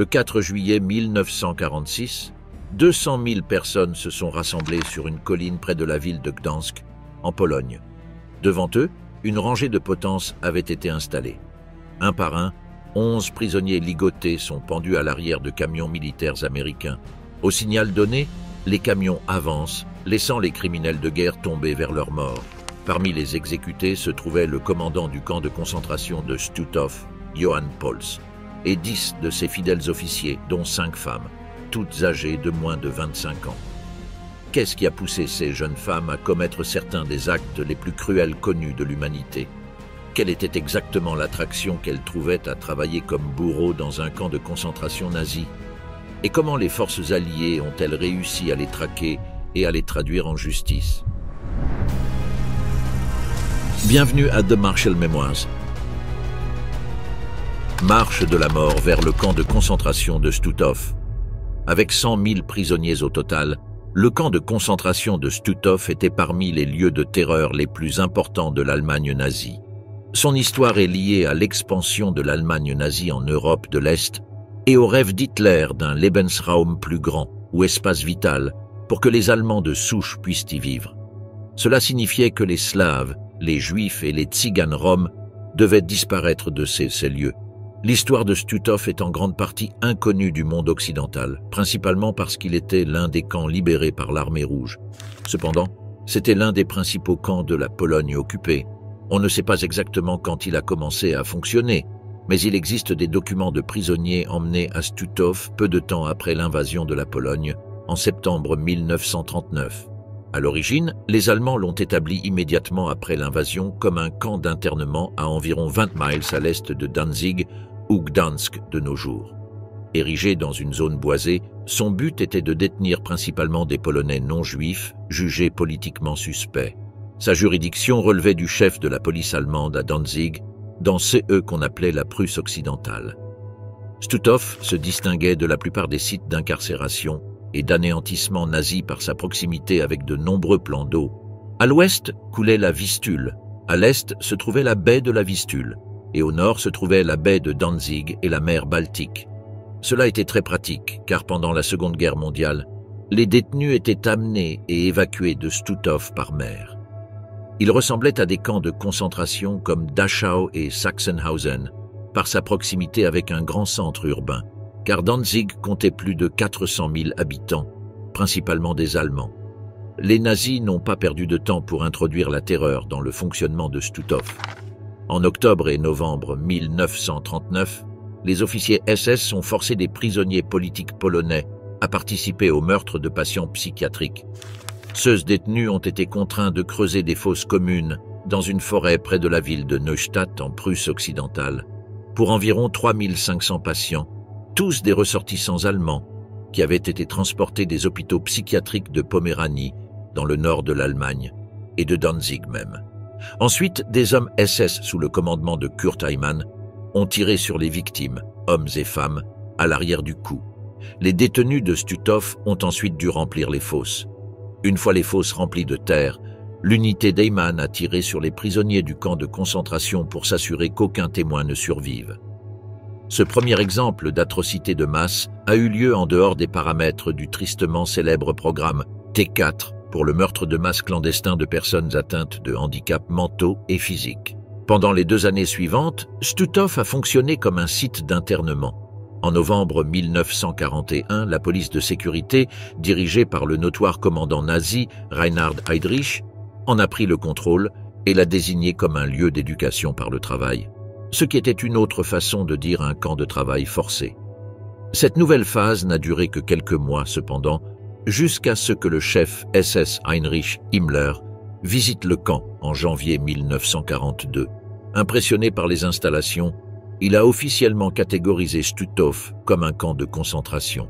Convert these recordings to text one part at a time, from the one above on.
Le 4 juillet 1946, 200 000 personnes se sont rassemblées sur une colline près de la ville de Gdansk, en Pologne. Devant eux, une rangée de potences avait été installée. Un par un, 11 prisonniers ligotés sont pendus à l'arrière de camions militaires américains. Au signal donné, les camions avancent, laissant les criminels de guerre tomber vers leur mort. Parmi les exécutés se trouvait le commandant du camp de concentration de Stutthof, Johann Pauls, et 10 de ses fidèles officiers, dont 5 femmes, toutes âgées de moins de 25 ans. Qu'est-ce qui a poussé ces jeunes femmes à commettre certains des actes les plus cruels connus de l'humanité? Quelle était exactement l'attraction qu'elles trouvaient à travailler comme bourreaux dans un camp de concentration nazi? Et comment les forces alliées ont-elles réussi à les traquer et à les traduire en justice? Bienvenue à The Marshall Memoirs. Marche de la mort vers le camp de concentration de Stutthof. Avec 100 000 prisonniers au total, le camp de concentration de Stutthof était parmi les lieux de terreur les plus importants de l'Allemagne nazie. Son histoire est liée à l'expansion de l'Allemagne nazie en Europe de l'Est et au rêve d'Hitler d'un Lebensraum plus grand, ou espace vital, pour que les Allemands de souche puissent y vivre. Cela signifiait que les Slaves, les Juifs et les Tziganes roms devaient disparaître de ces lieux. L'histoire de Stutthof est en grande partie inconnue du monde occidental, principalement parce qu'il était l'un des camps libérés par l'Armée rouge. Cependant, c'était l'un des principaux camps de la Pologne occupée. On ne sait pas exactement quand il a commencé à fonctionner, mais il existe des documents de prisonniers emmenés à Stutthof peu de temps après l'invasion de la Pologne, en septembre 1939. À l'origine, les Allemands l'ont établi immédiatement après l'invasion comme un camp d'internement à environ 20 miles à l'est de Danzig, ou Gdansk de nos jours. Érigé dans une zone boisée, son but était de détenir principalement des Polonais non-juifs, jugés politiquement suspects. Sa juridiction relevait du chef de la police allemande à Danzig, dans CE qu'on appelait la Prusse occidentale. Stutthof se distinguait de la plupart des sites d'incarcération et d'anéantissement nazi par sa proximité avec de nombreux plans d'eau. À l'ouest coulait la Vistule, à l'est se trouvait la baie de la Vistule, et au nord se trouvait la baie de Danzig et la mer Baltique. Cela était très pratique, car pendant la Seconde Guerre mondiale, les détenus étaient amenés et évacués de Stutthof par mer. Ils ressemblaient à des camps de concentration comme Dachau et Sachsenhausen, par sa proximité avec un grand centre urbain, car Danzig comptait plus de 400 000 habitants, principalement des Allemands. Les nazis n'ont pas perdu de temps pour introduire la terreur dans le fonctionnement de Stutthof. En octobre et novembre 1939, les officiers SS ont forcé des prisonniers politiques polonais à participer au meurtre de patients psychiatriques. Ceux détenus ont été contraints de creuser des fosses communes dans une forêt près de la ville de Neustadt en Prusse occidentale, pour environ 3500 patients, tous des ressortissants allemands, qui avaient été transportés des hôpitaux psychiatriques de Poméranie, dans le nord de l'Allemagne, et de Danzig même. Ensuite, des hommes SS sous le commandement de Kurt Heimann ont tiré sur les victimes, hommes et femmes, à l'arrière du cou. Les détenus de Stutthof ont ensuite dû remplir les fosses. Une fois les fosses remplies de terre, l'unité d'Heimann a tiré sur les prisonniers du camp de concentration pour s'assurer qu'aucun témoin ne survive. Ce premier exemple d'atrocité de masse a eu lieu en dehors des paramètres du tristement célèbre programme T4 pour le meurtre de masse clandestin de personnes atteintes de handicaps mentaux et physiques. Pendant les 2 années suivantes, Stutthof a fonctionné comme un site d'internement. En novembre 1941, la police de sécurité, dirigée par le notoire commandant nazi Reinhard Heydrich, en a pris le contrôle et l'a désigné comme un lieu d'éducation par le travail, ce qui était une autre façon de dire un camp de travail forcé. Cette nouvelle phase n'a duré que quelques mois cependant, jusqu'à ce que le chef SS Heinrich Himmler visite le camp en janvier 1942. Impressionné par les installations, il a officiellement catégorisé Stutthof comme un camp de concentration.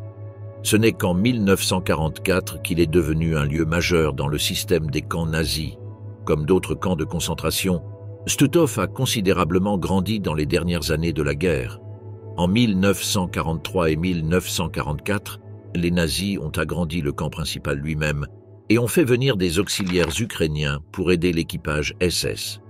Ce n'est qu'en 1944 qu'il est devenu un lieu majeur dans le système des camps nazis. Comme d'autres camps de concentration, Stutthof a considérablement grandi dans les dernières années de la guerre. En 1943 et 1944, les nazis ont agrandi le camp principal lui-même et ont fait venir des auxiliaires ukrainiens pour aider l'équipage SS.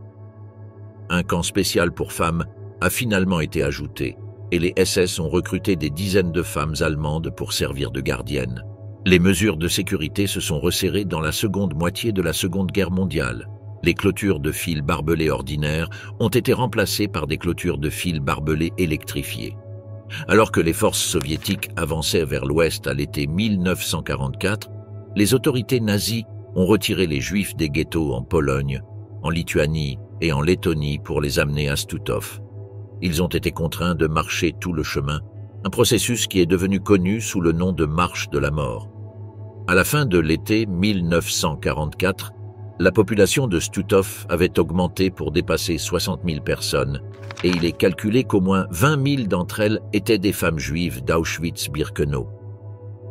Un camp spécial pour femmes a finalement été ajouté, et les SS ont recruté des dizaines de femmes allemandes pour servir de gardiennes. Les mesures de sécurité se sont resserrées dans la seconde moitié de la Seconde Guerre mondiale. Les clôtures de fils barbelés ordinaires ont été remplacées par des clôtures de fils barbelés électrifiées. Alors que les forces soviétiques avançaient vers l'ouest à l'été 1944, les autorités nazies ont retiré les Juifs des ghettos en Pologne, en Lituanie et en Lettonie pour les amener à Stutov. Ils ont été contraints de marcher tout le chemin, un processus qui est devenu connu sous le nom de marche de la mort. À la fin de l'été 1944, la population de Stutov avait augmenté pour dépasser 60 000 personnes et il est calculé qu'au moins 20 000 d'entre elles étaient des femmes juives d'Auschwitz-Birkenau.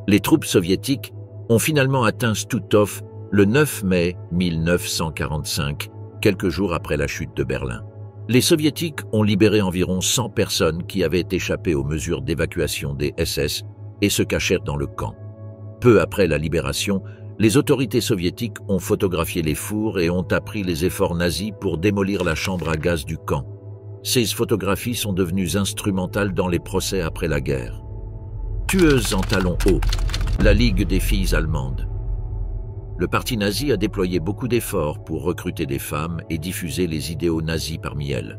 Les troupes soviétiques ont finalement atteint Stutov le 9 mai 1945, quelques jours après la chute de Berlin. Les soviétiques ont libéré environ 100 personnes qui avaient échappé aux mesures d'évacuation des SS et se cachèrent dans le camp. Peu après la libération, les autorités soviétiques ont photographié les fours et ont appris les efforts nazis pour démolir la chambre à gaz du camp. Ces photographies sont devenues instrumentales dans les procès après la guerre. Tueuses en talons hauts, la Ligue des filles allemandes. Le parti nazi a déployé beaucoup d'efforts pour recruter des femmes et diffuser les idéaux nazis parmi elles.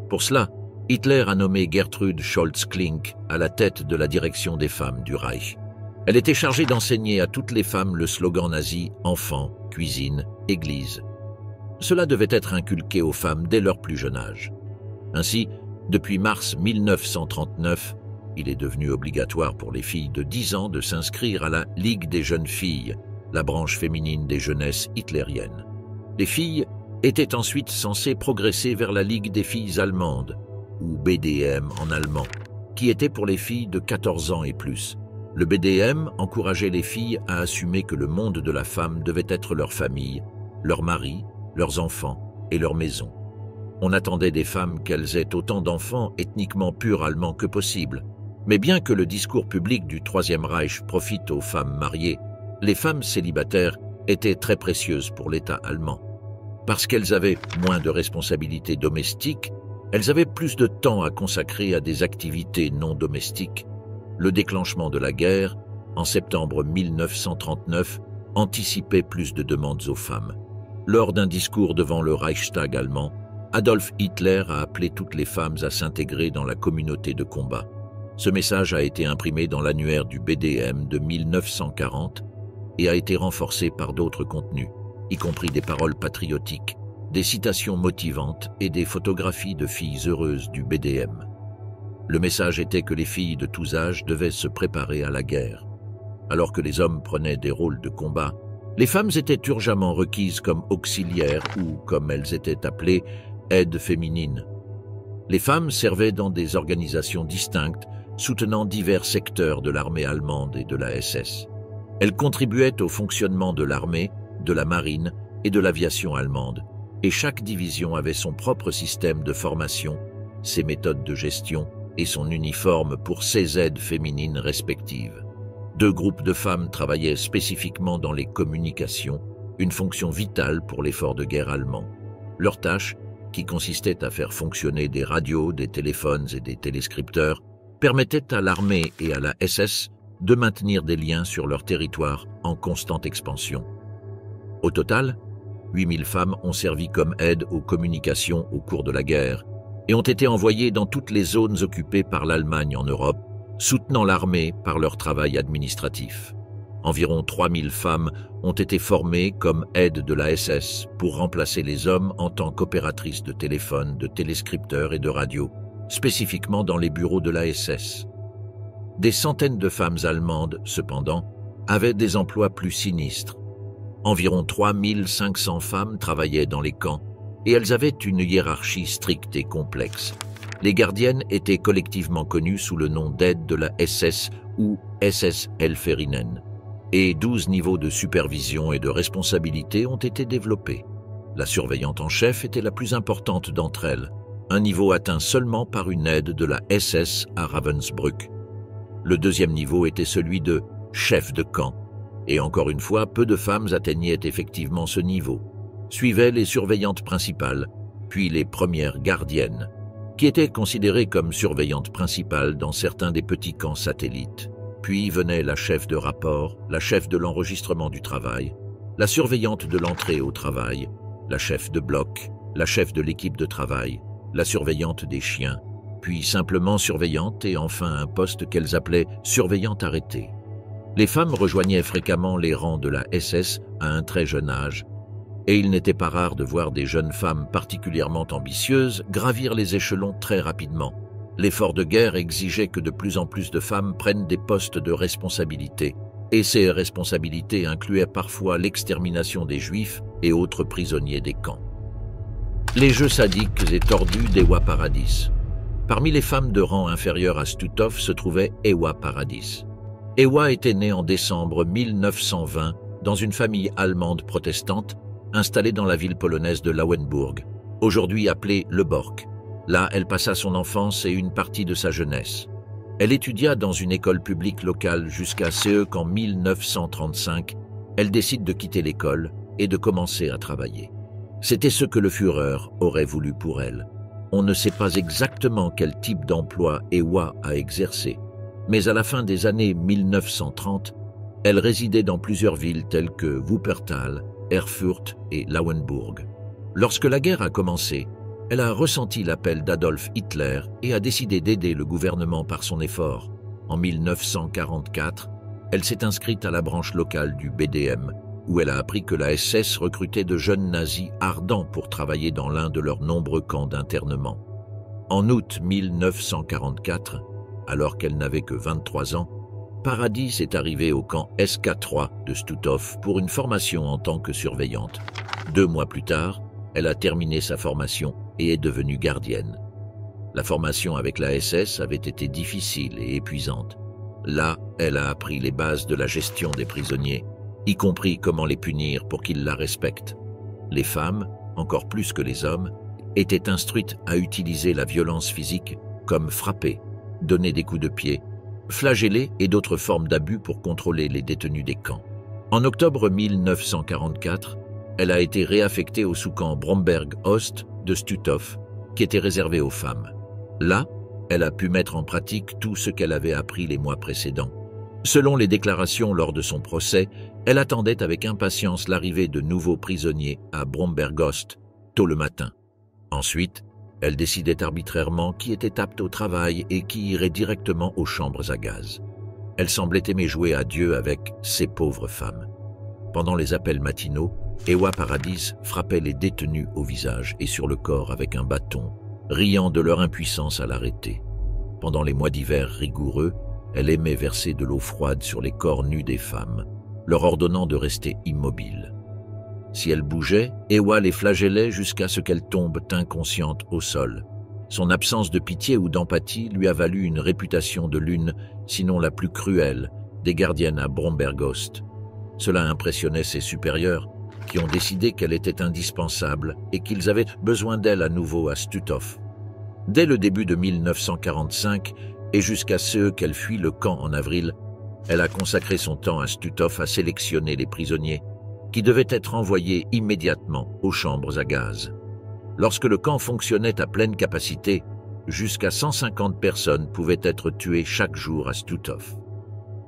Pour cela, Hitler a nommé Gertrude Scholz-Klink à la tête de la direction des femmes du Reich. Elle était chargée d'enseigner à toutes les femmes le slogan nazi « Enfants, cuisine, église ». Cela devait être inculqué aux femmes dès leur plus jeune âge. Ainsi, depuis mars 1939, il est devenu obligatoire pour les filles de 10 ans de s'inscrire à la Ligue des jeunes filles, la branche féminine des jeunesses hitlériennes. Les filles étaient ensuite censées progresser vers la Ligue des filles allemandes, ou BDM en allemand, qui était pour les filles de 14 ans et plus. Le BDM encourageait les filles à assumer que le monde de la femme devait être leur famille, leur mari, leurs enfants et leur maison. On attendait des femmes qu'elles aient autant d'enfants ethniquement purs allemands que possible. Mais bien que le discours public du Troisième Reich profite aux femmes mariées, les femmes célibataires étaient très précieuses pour l'État allemand. Parce qu'elles avaient moins de responsabilités domestiques, elles avaient plus de temps à consacrer à des activités non domestiques. Le déclenchement de la guerre, en septembre 1939, anticipait plus de demandes aux femmes. Lors d'un discours devant le Reichstag allemand, Adolf Hitler a appelé toutes les femmes à s'intégrer dans la communauté de combat. Ce message a été imprimé dans l'annuaire du BDM de 1940 et a été renforcé par d'autres contenus, y compris des paroles patriotiques, des citations motivantes et des photographies de filles heureuses du BDM. Le message était que les filles de tous âges devaient se préparer à la guerre. Alors que les hommes prenaient des rôles de combat, les femmes étaient urgemment requises comme auxiliaires ou, comme elles étaient appelées, aides féminines. Les femmes servaient dans des organisations distinctes, soutenant divers secteurs de l'armée allemande et de la SS. Elles contribuaient au fonctionnement de l'armée, de la marine et de l'aviation allemande, et chaque division avait son propre système de formation, ses méthodes de gestion et son uniforme pour ses aides féminines respectives. 2 groupes de femmes travaillaient spécifiquement dans les communications, une fonction vitale pour l'effort de guerre allemand. Leur tâche, qui consistait à faire fonctionner des radios, des téléphones et des téléscripteurs, permettait à l'armée et à la SS de maintenir des liens sur leur territoire en constante expansion. Au total, 8000 femmes ont servi comme aide aux communications au cours de la guerre et ont été envoyées dans toutes les zones occupées par l'Allemagne en Europe, soutenant l'armée par leur travail administratif. Environ 3000 femmes ont été formées comme aides de la SS pour remplacer les hommes en tant qu'opératrices de téléphone, de téléscripteurs et de radio, spécifiquement dans les bureaux de la SS. Des centaines de femmes allemandes, cependant, avaient des emplois plus sinistres. Environ 3500 femmes travaillaient dans les camps et elles avaient une hiérarchie stricte et complexe. Les gardiennes étaient collectivement connues sous le nom d'aides de la SS ou SS-Helferinnen, et 12 niveaux de supervision et de responsabilité ont été développés. La surveillante en chef était la plus importante d'entre elles, un niveau atteint seulement par une aide de la SS à Ravensbrück. Le deuxième niveau était celui de chef de camp, et encore une fois, peu de femmes atteignaient effectivement ce niveau. Suivaient les surveillantes principales, puis les premières gardiennes. qui était considérée comme surveillante principale dans certains des petits camps satellites. Puis venait la chef de rapport, la chef de l'enregistrement du travail, la surveillante de l'entrée au travail, la chef de bloc, la chef de l'équipe de travail, la surveillante des chiens, puis simplement surveillante et enfin un poste qu'elles appelaient surveillante arrêtée. Les femmes rejoignaient fréquemment les rangs de la SS à un très jeune âge, et il n'était pas rare de voir des jeunes femmes particulièrement ambitieuses gravir les échelons très rapidement. L'effort de guerre exigeait que de plus en plus de femmes prennent des postes de responsabilité, et ces responsabilités incluaient parfois l'extermination des Juifs et autres prisonniers des camps. Les jeux sadiques et tordus d'Ewa Paradis. Parmi les femmes de rang inférieur à Stutoff se trouvait Ewa Paradis. Ewa était née en décembre 1920 dans une famille allemande protestante installée dans la ville polonaise de Lauenburg, aujourd'hui appelée Le Bork. Là, elle passa son enfance et une partie de sa jeunesse. Elle étudia dans une école publique locale jusqu'à ce qu'en 1935, elle décide de quitter l'école et de commencer à travailler. C'était ce que le Führer aurait voulu pour elle. On ne sait pas exactement quel type d'emploi Ewa a exercé, mais à la fin des années 1930, elle résidait dans plusieurs villes telles que Wuppertal, Erfurt et Lauenburg. Lorsque la guerre a commencé, elle a ressenti l'appel d'Adolf Hitler et a décidé d'aider le gouvernement par son effort. En 1944, elle s'est inscrite à la branche locale du BDM, où elle a appris que la SS recrutait de jeunes nazis ardents pour travailler dans l'un de leurs nombreux camps d'internement. En août 1944, alors qu'elle n'avait que 23 ans, Paradis est arrivée au camp SK3 de Stutoff pour une formation en tant que surveillante. 2 mois plus tard, elle a terminé sa formation et est devenue gardienne. La formation avec la SS avait été difficile et épuisante. Là, elle a appris les bases de la gestion des prisonniers, y compris comment les punir pour qu'ils la respectent. Les femmes, encore plus que les hommes, étaient instruites à utiliser la violence physique comme frapper, donner des coups de pied, flageller et d'autres formes d'abus pour contrôler les détenus des camps. En octobre 1944, elle a été réaffectée au sous-camp Bromberg-Ost de Stutoff, qui était réservé aux femmes. Là, elle a pu mettre en pratique tout ce qu'elle avait appris les mois précédents. Selon les déclarations lors de son procès, elle attendait avec impatience l'arrivée de nouveaux prisonniers à Bromberg-Ost, tôt le matin. Ensuite, elle décidait arbitrairement qui était apte au travail et qui irait directement aux chambres à gaz. Elle semblait aimer jouer à Dieu avec ces pauvres femmes. Pendant les appels matinaux, Ewa Paradis frappait les détenus au visage et sur le corps avec un bâton, riant de leur impuissance à l'arrêter. Pendant les mois d'hiver rigoureux, elle aimait verser de l'eau froide sur les corps nus des femmes, leur ordonnant de rester immobiles. Si elles bougeaient, Ewa les flagellait jusqu'à ce qu'elles tombent inconscientes au sol. Son absence de pitié ou d'empathie lui a valu une réputation de l'une, sinon la plus cruelle, des gardiennes à Bromberg-Ost. Cela impressionnait ses supérieurs, qui ont décidé qu'elle était indispensable et qu'ils avaient besoin d'elle à nouveau à Stutoff. Dès le début de 1945 et jusqu'à ce qu'elle fuit le camp en avril, elle a consacré son temps à Stutoff à sélectionner les prisonniers qui devaient être envoyés immédiatement aux chambres à gaz. Lorsque le camp fonctionnait à pleine capacité, jusqu'à 150 personnes pouvaient être tuées chaque jour à Stutoff.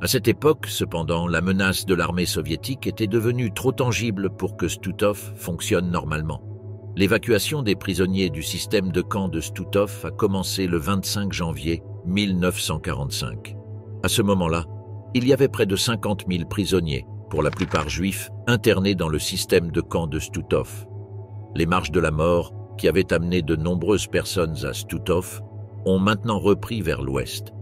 À cette époque, cependant, la menace de l'armée soviétique était devenue trop tangible pour que Stutoff fonctionne normalement. L'évacuation des prisonniers du système de camp de Stutoff a commencé le 25 janvier 1945. À ce moment-là, il y avait près de 50 000 prisonniers, pour la plupart juifs, internés dans le système de camp de Stutoff. Les marches de la mort, qui avaient amené de nombreuses personnes à Stutoff, ont maintenant repris vers l'ouest.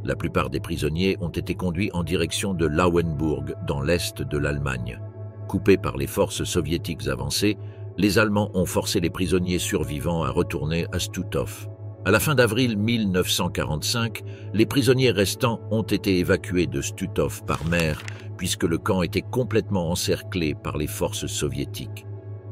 La plupart des prisonniers ont été conduits en direction de Lauenburg, dans l'est de l'Allemagne. Coupés par les forces soviétiques avancées, les Allemands ont forcé les prisonniers survivants à retourner à Stutoff. À la fin d'avril 1945, les prisonniers restants ont été évacués de Stutoff par mer, puisque le camp était complètement encerclé par les forces soviétiques.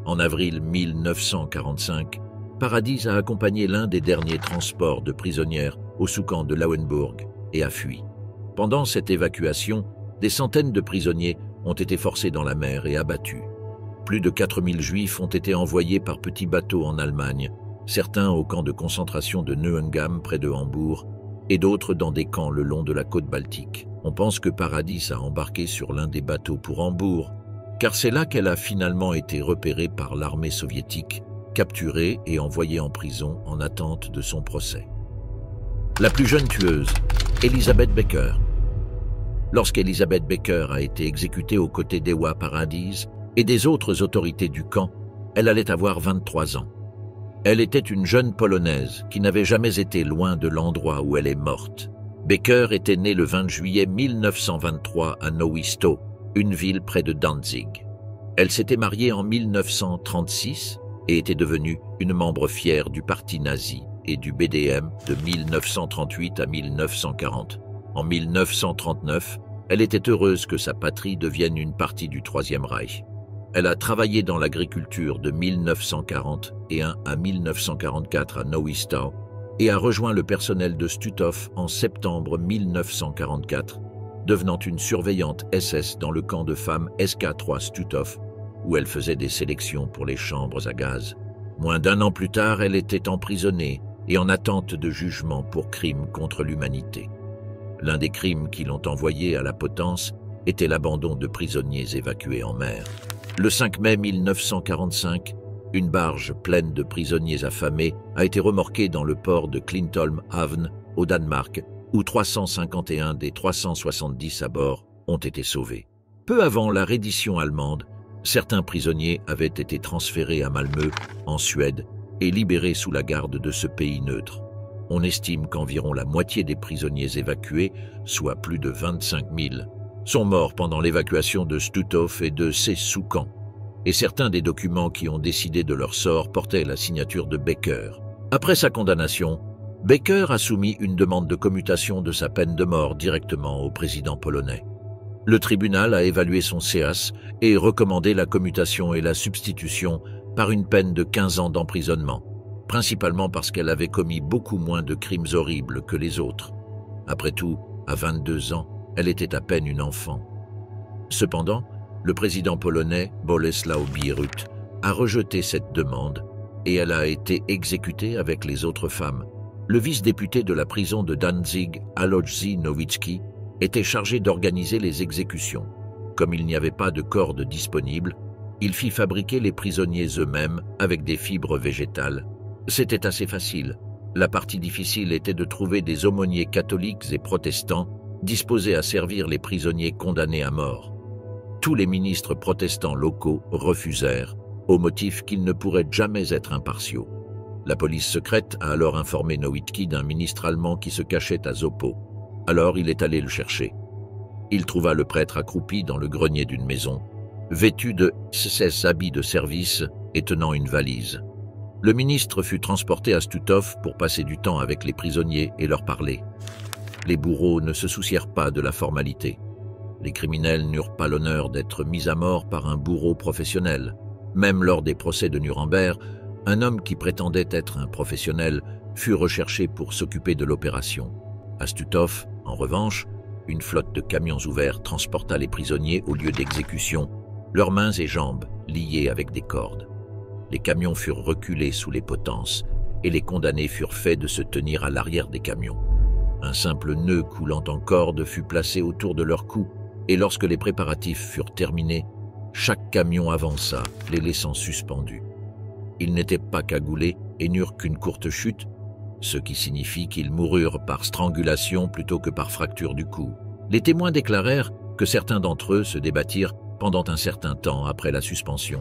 En avril 1945, Paradis a accompagné l'un des derniers transports de prisonnières au sous-camp de Lauenburg et a fui. Pendant cette évacuation, des centaines de prisonniers ont été forcés dans la mer et abattus. Plus de 4000 Juifs ont été envoyés par petits bateaux en Allemagne, certains au camp de concentration de Neuengamme près de Hambourg et d'autres dans des camps le long de la côte baltique. On pense que Paradis a embarqué sur l'un des bateaux pour Hambourg, car c'est là qu'elle a finalement été repérée par l'armée soviétique, capturée et envoyée en prison en attente de son procès. La plus jeune tueuse, Elisabeth Becker. Lorsqu'Elisabeth Becker a été exécutée aux côtés d'Ewa Paradis et des autres autorités du camp, elle allait avoir 23 ans. Elle était une jeune Polonaise qui n'avait jamais été loin de l'endroit où elle est morte. Becker était née le 20 juillet 1923 à Nowisto, une ville près de Danzig. Elle s'était mariée en 1936 et était devenue une membre fière du parti nazi et du BDM de 1938 à 1940. En 1939, elle était heureuse que sa patrie devienne une partie du Troisième Reich. Elle a travaillé dans l'agriculture de 1941 à 1944 à Nowisto et a rejoint le personnel de Stutthof en septembre 1944, devenant une surveillante SS dans le camp de femmes SK3 Stutthof, où elle faisait des sélections pour les chambres à gaz. Moins d'un an plus tard, elle était emprisonnée et en attente de jugement pour crimes contre l'humanité. L'un des crimes qui l'ont envoyée à la potence était l'abandon de prisonniers évacués en mer. Le 5 mai 1945, une barge pleine de prisonniers affamés a été remorquée dans le port de Klintholm Havn, au Danemark, où 351 des 370 à bord ont été sauvés. Peu avant la reddition allemande, certains prisonniers avaient été transférés à Malmö, en Suède, et libérés sous la garde de ce pays neutre. On estime qu'environ la moitié des prisonniers évacués, soit plus de 25 000, sont morts pendant l'évacuation de Stutthof et de ses sous-camps. Et certains des documents qui ont décidé de leur sort portaient la signature de Becker. Après sa condamnation, Becker a soumis une demande de commutation de sa peine de mort directement au président polonais. Le tribunal a évalué son CEAS et recommandé la commutation et la substitution par une peine de 15 ans d'emprisonnement, principalement parce qu'elle avait commis beaucoup moins de crimes horribles que les autres. Après tout, à 22 ans, elle était à peine une enfant. Cependant, le président polonais, Bolesław Bierut, a rejeté cette demande et elle a été exécutée avec les autres femmes. Le vice-député de la prison de Danzig, Alojzy Nowicki, était chargé d'organiser les exécutions. Comme il n'y avait pas de corde disponible, il fit fabriquer les prisonniers eux-mêmes avec des fibres végétales. C'était assez facile. La partie difficile était de trouver des aumôniers catholiques et protestants disposés à servir les prisonniers condamnés à mort. Tous les ministres protestants locaux refusèrent, au motif qu'ils ne pourraient jamais être impartiaux. La police secrète a alors informé Nowicki d'un ministre allemand qui se cachait à Zopo. Alors il est allé le chercher. Il trouva le prêtre accroupi dans le grenier d'une maison, vêtu de ses habits de service et tenant une valise. Le ministre fut transporté à Stutthof pour passer du temps avec les prisonniers et leur parler. Les bourreaux ne se soucièrent pas de la formalité. Les criminels n'eurent pas l'honneur d'être mis à mort par un bourreau professionnel. Même lors des procès de Nuremberg, un homme qui prétendait être un professionnel fut recherché pour s'occuper de l'opération. À Stutthof, en revanche, une flotte de camions ouverts transporta les prisonniers au lieu d'exécution, leurs mains et jambes liées avec des cordes. Les camions furent reculés sous les potences et les condamnés furent faits de se tenir à l'arrière des camions. Un simple nœud coulant en corde fut placé autour de leur cou et lorsque les préparatifs furent terminés, chaque camion avança, les laissant suspendus. Ils n'étaient pas cagoulés et n'eurent qu'une courte chute, ce qui signifie qu'ils moururent par strangulation plutôt que par fracture du cou. Les témoins déclarèrent que certains d'entre eux se débattirent pendant un certain temps après la suspension.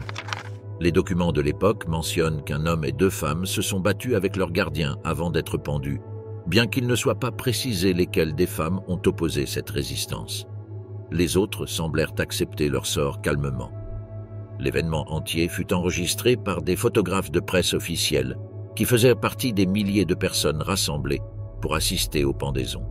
Les documents de l'époque mentionnent qu'un homme et 2 femmes se sont battus avec leurs gardiens avant d'être pendus, bien qu'il ne soit pas précisé lesquelles des femmes ont opposé cette résistance. Les autres semblèrent accepter leur sort calmement. L'événement entier fut enregistré par des photographes de presse officiels qui faisaient partie des milliers de personnes rassemblées pour assister aux pendaisons.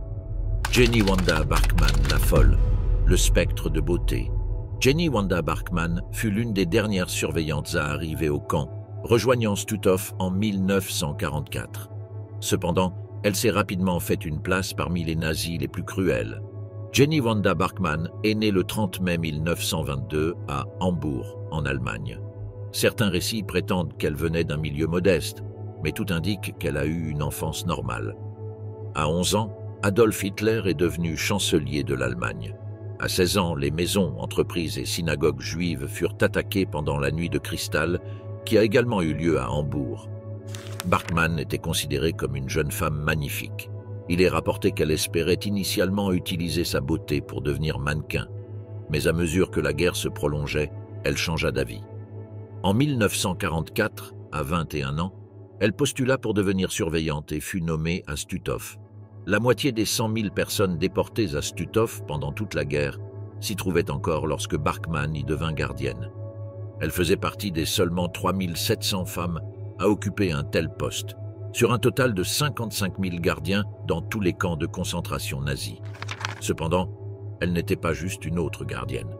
Jenny Wanda Bachmann, la folle, le spectre de beauté. Jenny Wanda Bachmann fut l'une des dernières surveillantes à arriver au camp, rejoignant Stutthof en 1944. Cependant, elle s'est rapidement fait une place parmi les nazis les plus cruels. Jenny Wanda Bachmann est née le 30 mai 1922 à Hambourg, en Allemagne. Certains récits prétendent qu'elle venait d'un milieu modeste, mais tout indique qu'elle a eu une enfance normale. À 11 ans, Adolf Hitler est devenu chancelier de l'Allemagne. À 16 ans, les maisons, entreprises et synagogues juives furent attaquées pendant la nuit de cristal, qui a également eu lieu à Hambourg. Barkman était considérée comme une jeune femme magnifique. Il est rapporté qu'elle espérait initialement utiliser sa beauté pour devenir mannequin, mais à mesure que la guerre se prolongeait, elle changea d'avis. En 1944, à 21 ans, elle postula pour devenir surveillante et fut nommée à Stutthof. La moitié des 100 000 personnes déportées à Stutthof pendant toute la guerre s'y trouvaient encore lorsque Barkman y devint gardienne. Elle faisait partie des seulement 3 700 femmes à occuper un tel poste, sur un total de 55 000 gardiens dans tous les camps de concentration nazis. Cependant, elle n'était pas juste une autre gardienne.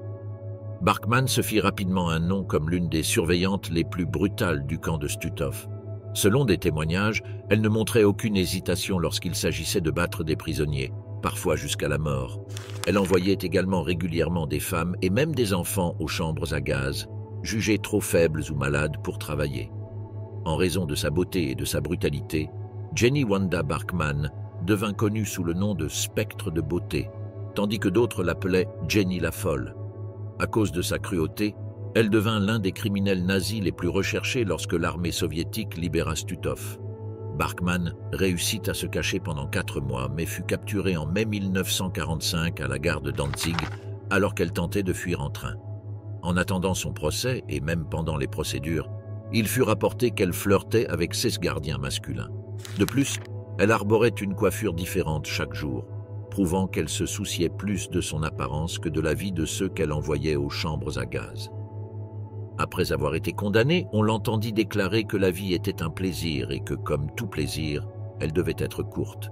Barkman se fit rapidement un nom comme l'une des surveillantes les plus brutales du camp de Stutthof. Selon des témoignages, elle ne montrait aucune hésitation lorsqu'il s'agissait de battre des prisonniers, parfois jusqu'à la mort. Elle envoyait également régulièrement des femmes et même des enfants aux chambres à gaz, jugés trop faibles ou malades pour travailler. En raison de sa beauté et de sa brutalité, Jenny Wanda Barkman devint connue sous le nom de spectre de beauté, tandis que d'autres l'appelaient Jenny la folle. À cause de sa cruauté, elle devint l'un des criminels nazis les plus recherchés lorsque l'armée soviétique libéra Stutthof. Barkman réussit à se cacher pendant 4 mois, mais fut capturée en mai 1945 à la gare de Danzig, alors qu'elle tentait de fuir en train. En attendant son procès, et même pendant les procédures, il fut rapporté qu'elle flirtait avec 16 gardiens masculins. De plus, elle arborait une coiffure différente chaque jour, prouvant qu'elle se souciait plus de son apparence que de la vie de ceux qu'elle envoyait aux chambres à gaz. Après avoir été condamnée, on l'entendit déclarer que la vie était un plaisir et que, comme tout plaisir, elle devait être courte.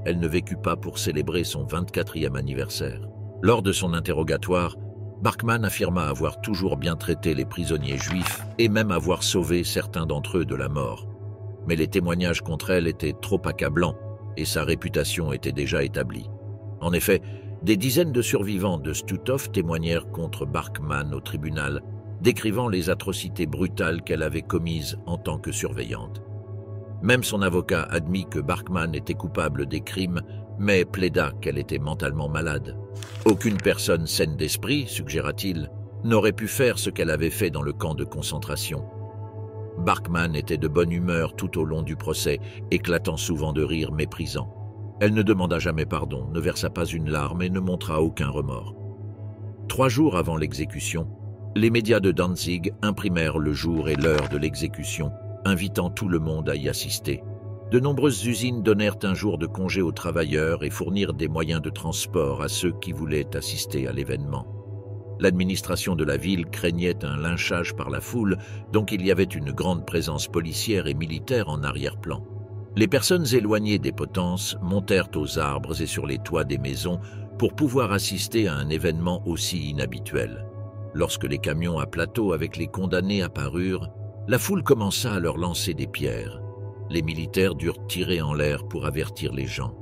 Elle ne vécut pas pour célébrer son 24e anniversaire. Lors de son interrogatoire, Barkman affirma avoir toujours bien traité les prisonniers juifs et même avoir sauvé certains d'entre eux de la mort. Mais les témoignages contre elle étaient trop accablants et sa réputation était déjà établie. En effet, des dizaines de survivants de Stutthof témoignèrent contre Barkman au tribunal, décrivant les atrocités brutales qu'elle avait commises en tant que surveillante. Même son avocat admit que Barkman était coupable des crimes, mais plaida qu'elle était mentalement malade. Aucune personne saine d'esprit, suggéra-t-il, n'aurait pu faire ce qu'elle avait fait dans le camp de concentration. Barkman était de bonne humeur tout au long du procès, éclatant souvent de rires méprisants. Elle ne demanda jamais pardon, ne versa pas une larme et ne montra aucun remords. 3 jours avant l'exécution, les médias de Danzig imprimèrent le jour et l'heure de l'exécution, invitant tout le monde à y assister. De nombreuses usines donnèrent un jour de congé aux travailleurs et fournirent des moyens de transport à ceux qui voulaient assister à l'événement. L'administration de la ville craignait un lynchage par la foule, donc il y avait une grande présence policière et militaire en arrière-plan. Les personnes éloignées des potences montèrent aux arbres et sur les toits des maisons pour pouvoir assister à un événement aussi inhabituel. Lorsque les camions à plateau avec les condamnés apparurent, la foule commença à leur lancer des pierres. Les militaires durent tirer en l'air pour avertir les gens.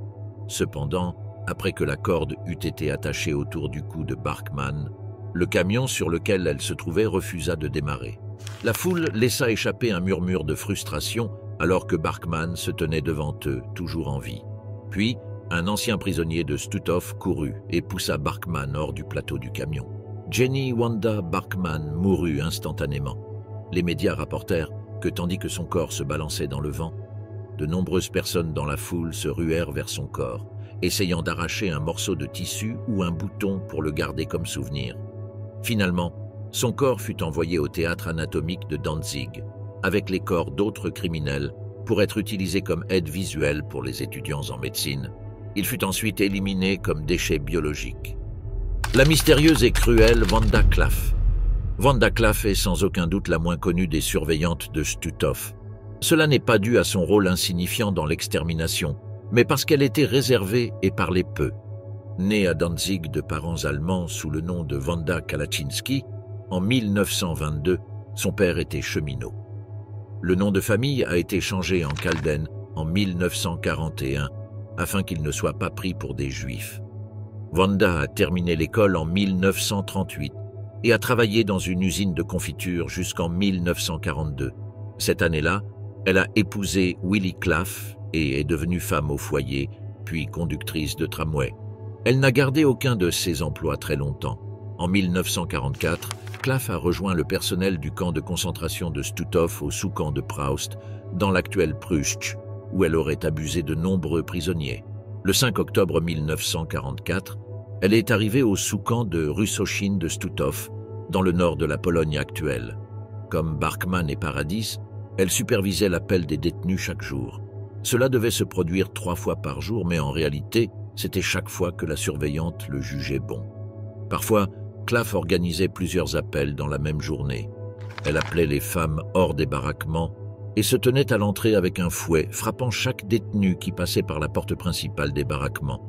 Cependant, après que la corde eut été attachée autour du cou de Barkman, le camion sur lequel elle se trouvait refusa de démarrer. La foule laissa échapper un murmure de frustration alors que Barkman se tenait devant eux, toujours en vie. Puis, un ancien prisonnier de Stutthof courut et poussa Barkman hors du plateau du camion. Jenny Wanda Barkman mourut instantanément. Les médias rapportèrent que tandis que son corps se balançait dans le vent, de nombreuses personnes dans la foule se ruèrent vers son corps, essayant d'arracher un morceau de tissu ou un bouton pour le garder comme souvenir. Finalement, son corps fut envoyé au théâtre anatomique de Danzig, avec les corps d'autres criminels, pour être utilisé comme aide visuelle pour les étudiants en médecine. Il fut ensuite éliminé comme déchet biologique. La mystérieuse et cruelle Wanda Klaff. Wanda Klaff est sans aucun doute la moins connue des surveillantes de Stutthof. Cela n'est pas dû à son rôle insignifiant dans l'extermination, mais parce qu'elle était réservée et parlait peu. Née à Danzig de parents allemands sous le nom de Wanda Kalaczynski, en 1922, son père était cheminot. Le nom de famille a été changé en Kalden en 1941, afin qu'il ne soit pas pris pour des juifs. Wanda a terminé l'école en 1938 et a travaillé dans une usine de confiture jusqu'en 1942. Cette année-là, Elle a épousé Willy Claff et est devenue femme au foyer, puis conductrice de tramway. Elle n'a gardé aucun de ses emplois très longtemps. En 1944, Claff a rejoint le personnel du camp de concentration de Stutthof au sous-camp de Proust, dans l'actuel Pruszcz, où elle aurait abusé de nombreux prisonniers. Le 5 octobre 1944, elle est arrivée au sous-camp de Rusochin de Stutthof, dans le nord de la Pologne actuelle. Comme Barkman et Paradis, elle supervisait l'appel des détenus chaque jour. Cela devait se produire 3 fois par jour, mais en réalité, c'était chaque fois que la surveillante le jugeait bon. Parfois, Claff organisait plusieurs appels dans la même journée. Elle appelait les femmes hors des baraquements et se tenait à l'entrée avec un fouet, frappant chaque détenu qui passait par la porte principale des baraquements.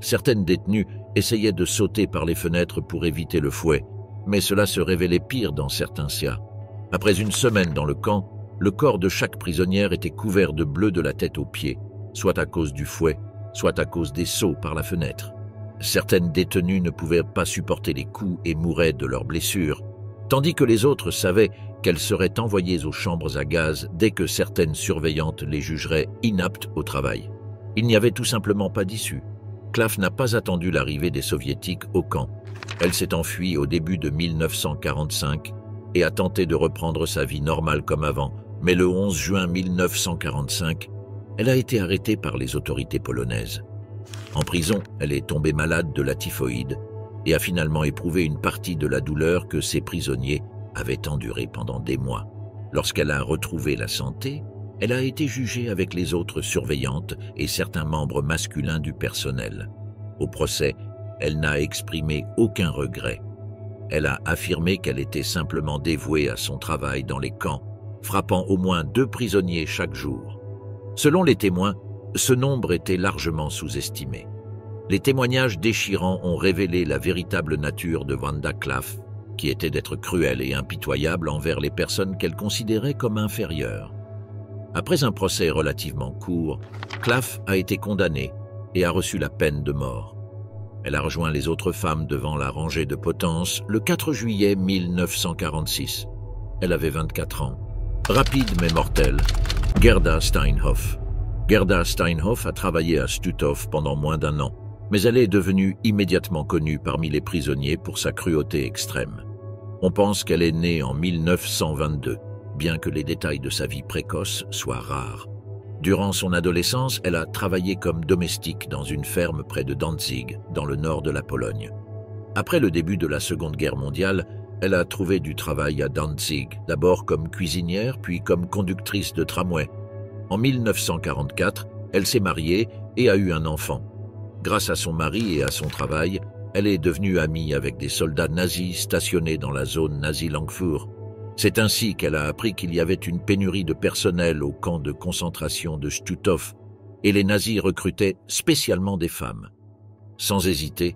Certaines détenues essayaient de sauter par les fenêtres pour éviter le fouet, mais cela se révélait pire dans certains cas. Après une semaine dans le camp, le corps de chaque prisonnière était couvert de bleu de la tête aux pieds, soit à cause du fouet, soit à cause des sauts par la fenêtre. Certaines détenues ne pouvaient pas supporter les coups et mouraient de leurs blessures, tandis que les autres savaient qu'elles seraient envoyées aux chambres à gaz dès que certaines surveillantes les jugeraient inaptes au travail. Il n'y avait tout simplement pas d'issue. Claff n'a pas attendu l'arrivée des soviétiques au camp. Elle s'est enfuie au début de 1945 et a tenté de reprendre sa vie normale comme avant, mais le 11 juin 1945, elle a été arrêtée par les autorités polonaises. En prison, elle est tombée malade de la typhoïde et a finalement éprouvé une partie de la douleur que ses prisonniers avaient endurée pendant des mois. Lorsqu'elle a retrouvé la santé, elle a été jugée avec les autres surveillantes et certains membres masculins du personnel. Au procès, elle n'a exprimé aucun regret. Elle a affirmé qu'elle était simplement dévouée à son travail dans les camps, frappant au moins 2 prisonniers chaque jour. Selon les témoins, ce nombre était largement sous-estimé. Les témoignages déchirants ont révélé la véritable nature de Wanda Claff, qui était d'être cruelle et impitoyable envers les personnes qu'elle considérait comme inférieures. Après un procès relativement court, Claff a été condamnée et a reçu la peine de mort. Elle a rejoint les autres femmes devant la rangée de Potence le 4 juillet 1946. Elle avait 24 ans. Rapide mais mortelle, Gerda Steinhoff. Gerda Steinhoff a travaillé à Stutthof pendant moins d'1 an, mais elle est devenue immédiatement connue parmi les prisonniers pour sa cruauté extrême. On pense qu'elle est née en 1922, bien que les détails de sa vie précoce soient rares. Durant son adolescence, elle a travaillé comme domestique dans une ferme près de Danzig, dans le nord de la Pologne. Après le début de la Seconde Guerre mondiale, elle a trouvé du travail à Danzig, d'abord comme cuisinière, puis comme conductrice de tramway. En 1944, elle s'est mariée et a eu un enfant. Grâce à son mari et à son travail, elle est devenue amie avec des soldats nazis stationnés dans la zone nazi-Langfur. C'est ainsi qu'elle a appris qu'il y avait une pénurie de personnel au camp de concentration de Stutthof et les nazis recrutaient spécialement des femmes. Sans hésiter,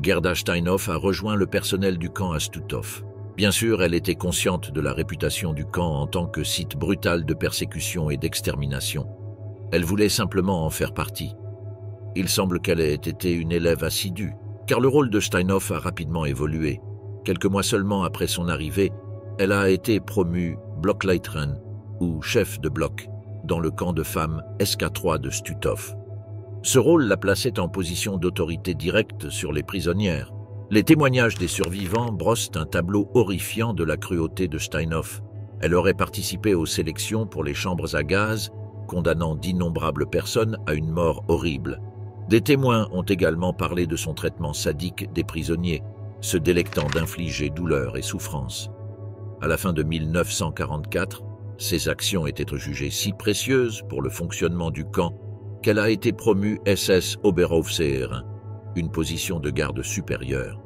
Gerda Steinhoff a rejoint le personnel du camp à Stutthof. Bien sûr, elle était consciente de la réputation du camp en tant que site brutal de persécution et d'extermination. Elle voulait simplement en faire partie. Il semble qu'elle ait été une élève assidue, car le rôle de Steinhoff a rapidement évolué. Quelques mois seulement après son arrivée, elle a été promue Blockleiterin, ou chef de bloc, dans le camp de femmes SK3 de Stutthof. Ce rôle la plaçait en position d'autorité directe sur les prisonnières. Les témoignages des survivants brossent un tableau horrifiant de la cruauté de Steinhoff. Elle aurait participé aux sélections pour les chambres à gaz, condamnant d'innombrables personnes à une mort horrible. Des témoins ont également parlé de son traitement sadique des prisonniers, se délectant d'infliger douleur et souffrance. À la fin de 1944, ses actions étaient jugées si précieuses pour le fonctionnement du camp qu'elle a été promue SS Oberaufseherin, une position de garde supérieure.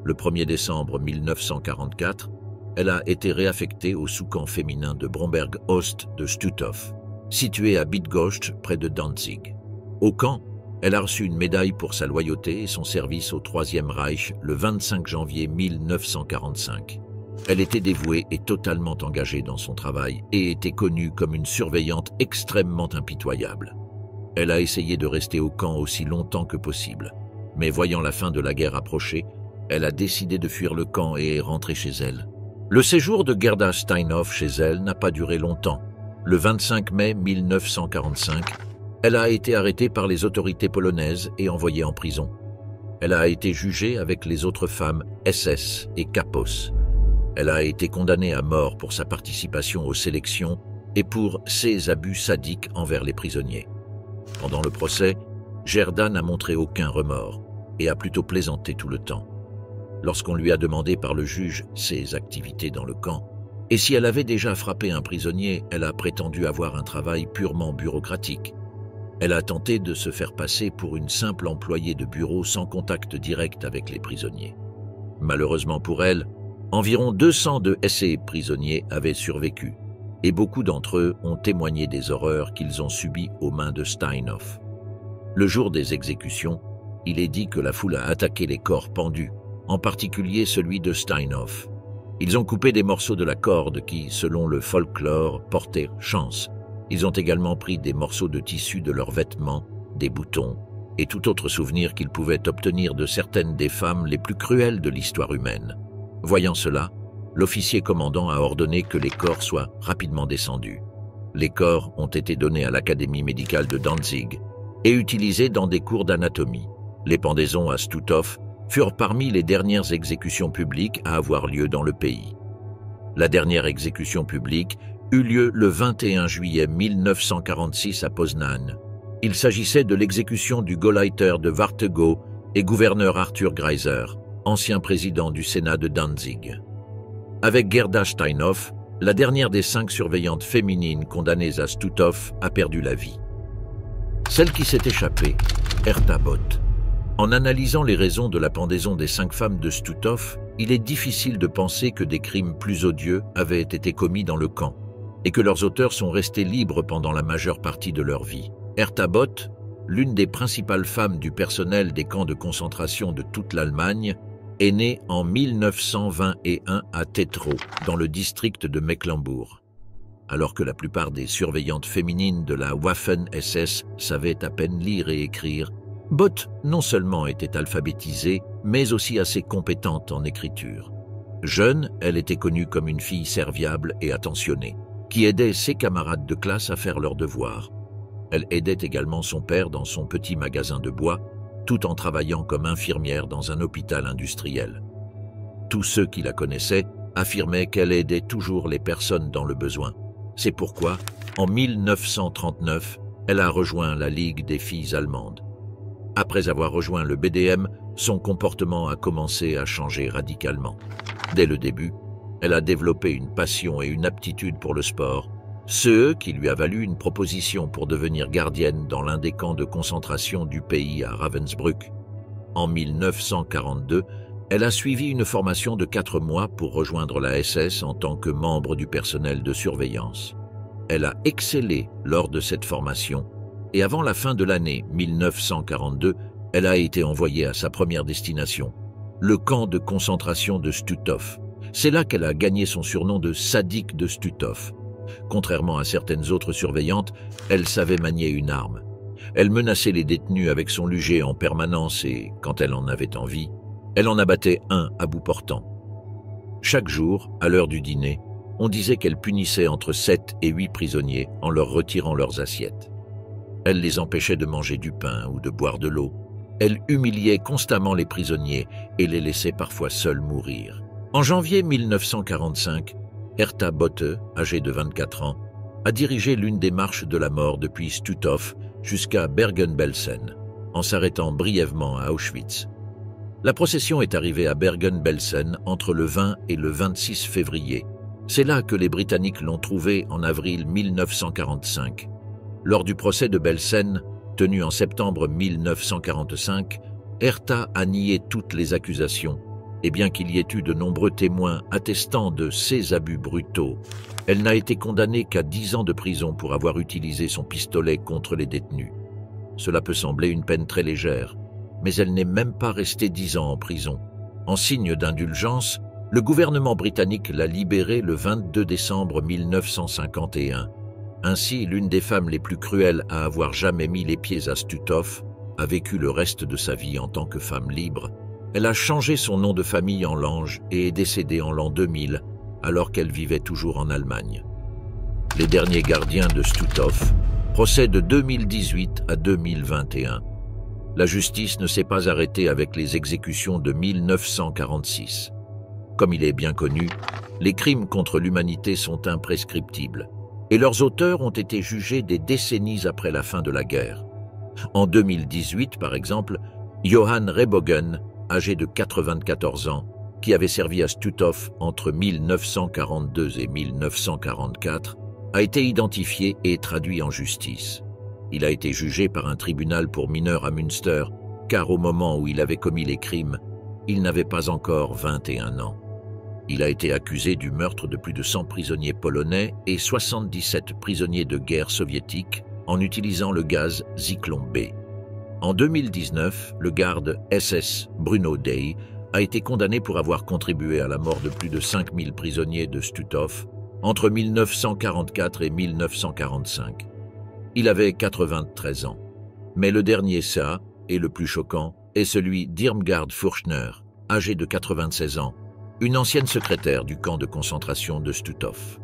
Le 1er décembre 1944, elle a été réaffectée au sous-camp féminin de Bromberg-Ost de Stutthof, situé à Bydgoszcz près de Danzig. Au camp, elle a reçu une médaille pour sa loyauté et son service au Troisième Reich le 25 janvier 1945. Elle était dévouée et totalement engagée dans son travail et était connue comme une surveillante extrêmement impitoyable. Elle a essayé de rester au camp aussi longtemps que possible, mais voyant la fin de la guerre approcher, elle a décidé de fuir le camp et est rentrée chez elle. Le séjour de Gerda Steinhoff chez elle n'a pas duré longtemps. Le 25 mai 1945, elle a été arrêtée par les autorités polonaises et envoyée en prison. Elle a été jugée avec les autres femmes SS et Kapos. Elle a été condamnée à mort pour sa participation aux sélections et pour ses abus sadiques envers les prisonniers. Pendant le procès, Gerda n'a montré aucun remords et a plutôt plaisanté tout le temps. Lorsqu'on lui a demandé par le juge ses activités dans le camp, et si elle avait déjà frappé un prisonnier, elle a prétendu avoir un travail purement bureaucratique. Elle a tenté de se faire passer pour une simple employée de bureau sans contact direct avec les prisonniers. Malheureusement pour elle, environ 200 de ses prisonniers avaient survécu, et beaucoup d'entre eux ont témoigné des horreurs qu'ils ont subies aux mains de Steinhoff. Le jour des exécutions, il est dit que la foule a attaqué les corps pendus, en particulier celui de Steinhoff. Ils ont coupé des morceaux de la corde qui, selon le folklore, portaient chance. Ils ont également pris des morceaux de tissu de leurs vêtements, des boutons et tout autre souvenir qu'ils pouvaient obtenir de certaines des femmes les plus cruelles de l'histoire humaine. Voyant cela, l'officier commandant a ordonné que les corps soient rapidement descendus. Les corps ont été donnés à l'Académie médicale de Danzig et utilisés dans des cours d'anatomie. Les pendaisons à Stutthof furent parmi les dernières exécutions publiques à avoir lieu dans le pays. La dernière exécution publique eut lieu le 21 juillet 1946 à Poznań. Il s'agissait de l'exécution du Gauleiter de Warthegau et gouverneur Arthur Greiser, ancien président du Sénat de Danzig. Avec Gerda Steinhoff, la dernière des 5 surveillantes féminines condamnées à Stutthof a perdu la vie. Celle qui s'est échappée, Herta Bott. En analysant les raisons de la pendaison des 5 femmes de Stutthof, il est difficile de penser que des crimes plus odieux avaient été commis dans le camp et que leurs auteurs sont restés libres pendant la majeure partie de leur vie. Herta Bott, l'une des principales femmes du personnel des camps de concentration de toute l'Allemagne, est née en 1921 à Tetrow, dans le district de Mecklembourg. Alors que la plupart des surveillantes féminines de la Waffen-SS savaient à peine lire et écrire, Bott non seulement était alphabétisée, mais aussi assez compétente en écriture. Jeune, elle était connue comme une fille serviable et attentionnée, qui aidait ses camarades de classe à faire leurs devoirs. Elle aidait également son père dans son petit magasin de bois, tout en travaillant comme infirmière dans un hôpital industriel. Tous ceux qui la connaissaient affirmaient qu'elle aidait toujours les personnes dans le besoin. C'est pourquoi, en 1939, elle a rejoint la Ligue des filles allemandes. Après avoir rejoint le BDM, son comportement a commencé à changer radicalement. Dès le début, elle a développé une passion et une aptitude pour le sport, ce qui lui a valu une proposition pour devenir gardienne dans l'un des camps de concentration du pays à Ravensbrück. En 1942, elle a suivi une formation de 4 mois pour rejoindre la SS en tant que membre du personnel de surveillance. Elle a excellé lors de cette formation et avant la fin de l'année 1942, elle a été envoyée à sa première destination, le camp de concentration de Stutthof. C'est là qu'elle a gagné son surnom de sadique de Stutthof. Contrairement à certaines autres surveillantes, elle savait manier une arme. Elle menaçait les détenus avec son luger en permanence et, quand elle en avait envie, elle en abattait un à bout portant. Chaque jour, à l'heure du dîner, on disait qu'elle punissait entre 7 et 8 prisonniers en leur retirant leurs assiettes. Elle les empêchait de manger du pain ou de boire de l'eau. Elle humiliait constamment les prisonniers et les laissait parfois seuls mourir. En janvier 1945, Herta Bott, âgée de 24 ans, a dirigé l'une des marches de la mort depuis Stutthof jusqu'à Bergen-Belsen, en s'arrêtant brièvement à Auschwitz. La procession est arrivée à Bergen-Belsen entre le 20 et le 26 février. C'est là que les Britanniques l'ont trouvée en avril 1945. Lors du procès de Belsen, tenu en septembre 1945, Herta a nié toutes les accusations, et bien qu'il y ait eu de nombreux témoins attestant de ses abus brutaux, elle n'a été condamnée qu'à 10 ans de prison pour avoir utilisé son pistolet contre les détenus. Cela peut sembler une peine très légère, mais elle n'est même pas restée 10 ans en prison. En signe d'indulgence, le gouvernement britannique l'a libérée le 22 décembre 1951. Ainsi, l'une des femmes les plus cruelles à avoir jamais mis les pieds à Stutthof a vécu le reste de sa vie en tant que femme libre. Elle a changé son nom de famille en Lange et est décédée en l'an 2000, alors qu'elle vivait toujours en Allemagne. Les derniers gardiens de Stutthof, procès de 2018 à 2021. La justice ne s'est pas arrêtée avec les exécutions de 1946. Comme il est bien connu, les crimes contre l'humanité sont imprescriptibles et leurs auteurs ont été jugés des décennies après la fin de la guerre. En 2018, par exemple, Johann Rehbogen, âgé de 94 ans, qui avait servi à Stutthof entre 1942 et 1944, a été identifié et traduit en justice. Il a été jugé par un tribunal pour mineurs à Münster, car au moment où il avait commis les crimes, il n'avait pas encore 21 ans. Il a été accusé du meurtre de plus de 100 prisonniers polonais et 77 prisonniers de guerre soviétiques en utilisant le gaz Zyklon B. En 2019, le garde SS Bruno Dey a été condamné pour avoir contribué à la mort de plus de 5000 prisonniers de Stutthof entre 1944 et 1945. Il avait 93 ans. Mais le dernier ça, et le plus choquant, est celui d'Irmgard Furchner, âgée de 96 ans, une ancienne secrétaire du camp de concentration de Stutthof.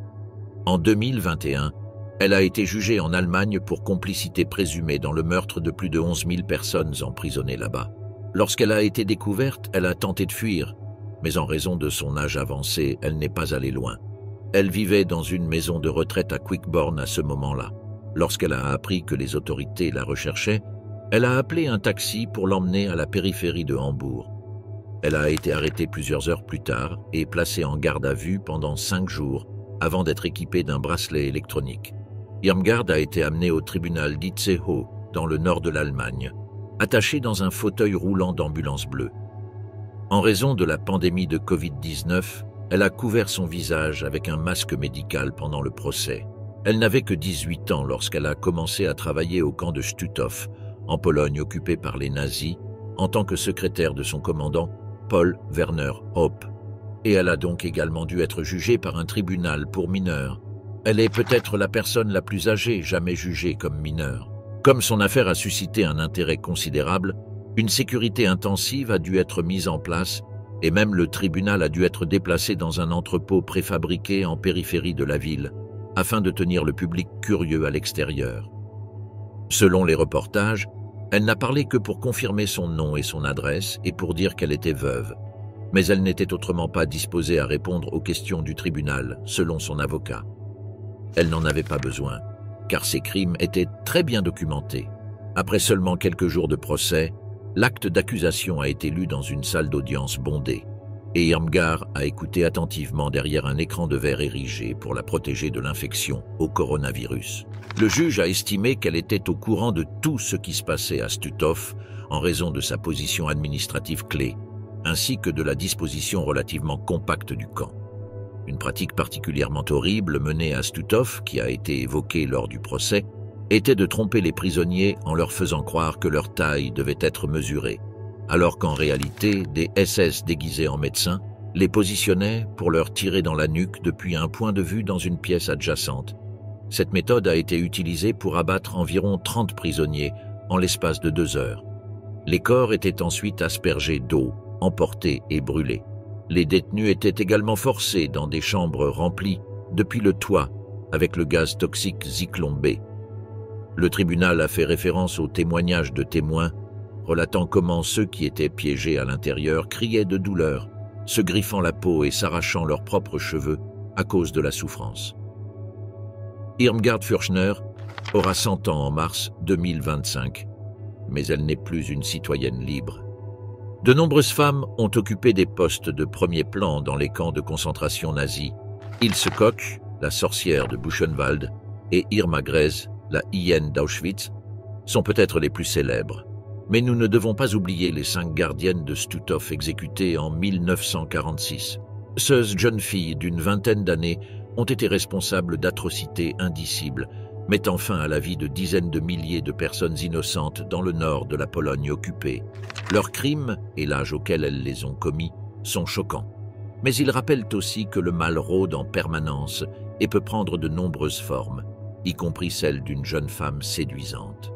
En 2021, elle a été jugée en Allemagne pour complicité présumée dans le meurtre de plus de 11 000 personnes emprisonnées là-bas. Lorsqu'elle a été découverte, elle a tenté de fuir, mais en raison de son âge avancé, elle n'est pas allée loin. Elle vivait dans une maison de retraite à Quickborn à ce moment-là. Lorsqu'elle a appris que les autorités la recherchaient, elle a appelé un taxi pour l'emmener à la périphérie de Hambourg. Elle a été arrêtée plusieurs heures plus tard et placée en garde à vue pendant 5 jours avant d'être équipée d'un bracelet électronique. Irmgard a été amenée au tribunal d'Itzehoe, dans le nord de l'Allemagne, attachée dans un fauteuil roulant d'ambulance bleue. En raison de la pandémie de Covid-19, elle a couvert son visage avec un masque médical pendant le procès. Elle n'avait que 18 ans lorsqu'elle a commencé à travailler au camp de Stutthof, en Pologne occupée par les nazis, en tant que secrétaire de son commandant, Paul Werner Hoppe. Et elle a donc également dû être jugée par un tribunal pour mineurs. Elle est peut-être la personne la plus âgée jamais jugée comme mineure. Comme son affaire a suscité un intérêt considérable, une sécurité intensive a dû être mise en place et même le tribunal a dû être déplacé dans un entrepôt préfabriqué en périphérie de la ville, afin de tenir le public curieux à l'extérieur. Selon les reportages, elle n'a parlé que pour confirmer son nom et son adresse et pour dire qu'elle était veuve. Mais elle n'était autrement pas disposée à répondre aux questions du tribunal, selon son avocat. Elle n'en avait pas besoin, car ses crimes étaient très bien documentés. Après seulement quelques jours de procès, l'acte d'accusation a été lu dans une salle d'audience bondée, et Irmgard a écouté attentivement derrière un écran de verre érigé pour la protéger de l'infection au coronavirus. Le juge a estimé qu'elle était au courant de tout ce qui se passait à Stutthof en raison de sa position administrative clé, ainsi que de la disposition relativement compacte du camp. Une pratique particulièrement horrible menée à Stutthof, qui a été évoquée lors du procès, était de tromper les prisonniers en leur faisant croire que leur taille devait être mesurée, alors qu'en réalité, des SS déguisés en médecins les positionnaient pour leur tirer dans la nuque depuis un point de vue dans une pièce adjacente. Cette méthode a été utilisée pour abattre environ 30 prisonniers en l'espace de 2 heures. Les corps étaient ensuite aspergés d'eau, emportés et brûlés. Les détenus étaient également forcés dans des chambres remplies depuis le toit avec le gaz toxique Zyklon B. Le tribunal a fait référence aux témoignages de témoins relatant comment ceux qui étaient piégés à l'intérieur criaient de douleur, se griffant la peau et s'arrachant leurs propres cheveux à cause de la souffrance. Irmgard Furchner aura 100 ans en mars 2025, mais elle n'est plus une citoyenne libre. De nombreuses femmes ont occupé des postes de premier plan dans les camps de concentration nazis. Ilse Koch, la sorcière de Buchenwald, et Irma Grez, la hyène d'Auschwitz, sont peut-être les plus célèbres. Mais nous ne devons pas oublier les 5 gardiennes de Stutthof exécutées en 1946. Ces jeunes filles d'une vingtaine d'années ont été responsables d'atrocités indicibles, mettant fin à la vie de dizaines de milliers de personnes innocentes dans le nord de la Pologne occupée. Leurs crimes, et l'âge auquel elles les ont commis, sont choquants. Mais ils rappellent aussi que le mal rôde en permanence et peut prendre de nombreuses formes, y compris celle d'une jeune femme séduisante.